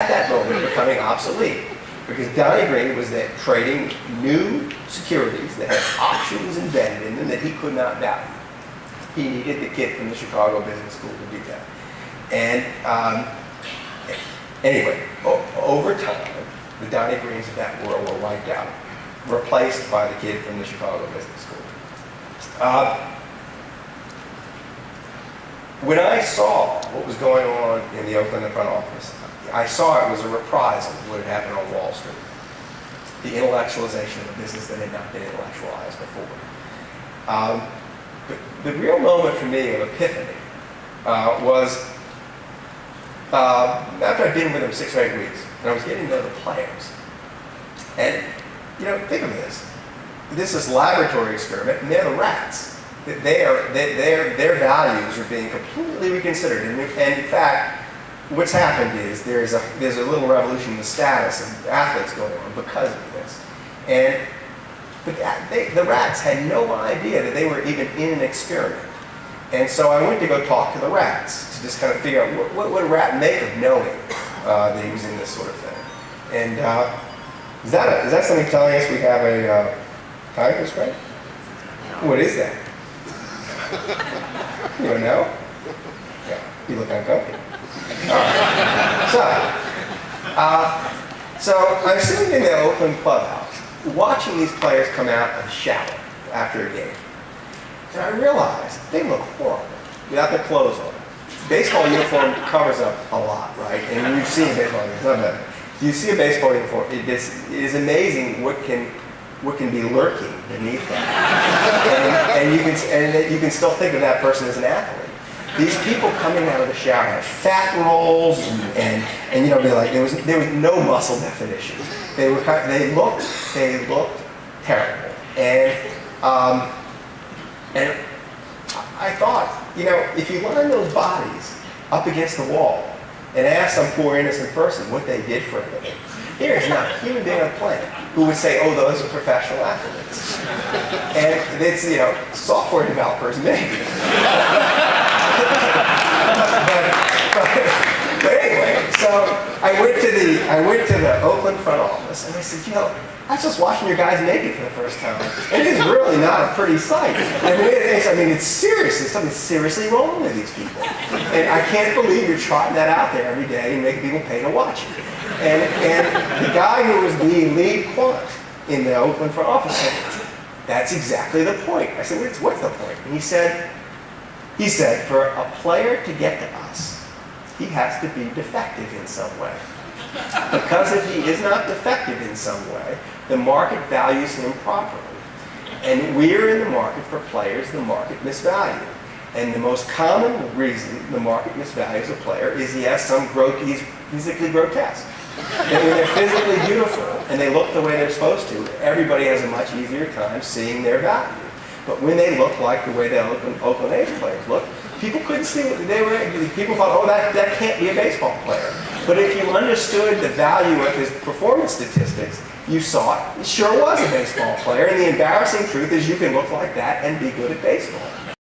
that moment becoming obsolete. Because Donnie Green was then trading new securities that had options embedded in them that he could not value. He needed the kid from the Chicago Business School to do that. And anyway, over time, the Donnie Greens of that world were wiped out, replaced by the kid from the Chicago Business School. When I saw what was going on in the Oakland front office, I saw it was a reprisal of what had happened on Wall Street. The intellectualization of a business that had not been intellectualized before. The real moment for me of epiphany was after I'd been with them 6 or 8 weeks, and I was getting to know the players. And, you know, think of this. This is a laboratory experiment, and they're the rats. Their values are being completely reconsidered. And in fact, what's happened is there's a little revolution in the status of athletes going on because of this. And the rats had no idea that they were even in an experiment. And so I went to go talk to the rats to just kind of figure out what would a rat make of knowing that he was in this sort of thing. And is that something telling us we have a time constraint? What is that? You don't know? Yeah, you look uncomfortable. All right. So I'm sitting in the Oakland clubhouse watching these players come out of the shower after a game. And I realized they look horrible without their clothes on. Baseball uniform covers up a lot, right? And you've seen baseball uniforms. You see a baseball uniform, it is amazing what can be lurking beneath that. and you can still think of that person as an athlete. These people coming out of the shower had fat rolls and you know, there was no muscle definition. They looked terrible. And I thought, you know, if you line those bodies up against the wall and ask some poor innocent person what they did for a living, there is not a human being on the planet who would say, oh, those are professional athletes. And it's, you know, software developers maybe. But anyway, so I went to the Oakland front office and I said, you know, I was just watching your guys naked for the first time. And it's really not a pretty sight. I mean, it's seriously, something seriously wrong with these people. And I can't believe you're trotting that out there every day and making people pay to watch it. And the guy who was the lead quant in the Oakland front office said, that's exactly the point. I said, what's the point? And he said, for a player to get to us, he has to be defective in some way. Because if he is not defective in some way, the market values him properly. And we're in the market for players the market misvalues. And the most common reason the market misvalues a player is he has he's physically grotesque. And when they're physically beautiful and they look the way they're supposed to, everybody has a much easier time seeing their value. But when they look like the way the Oakland A's players look, people couldn't see what they were. People thought, oh, that can't be a baseball player. But if you understood the value of his performance statistics, you saw it sure was a baseball player. And the embarrassing truth is you can look like that and be good at baseball.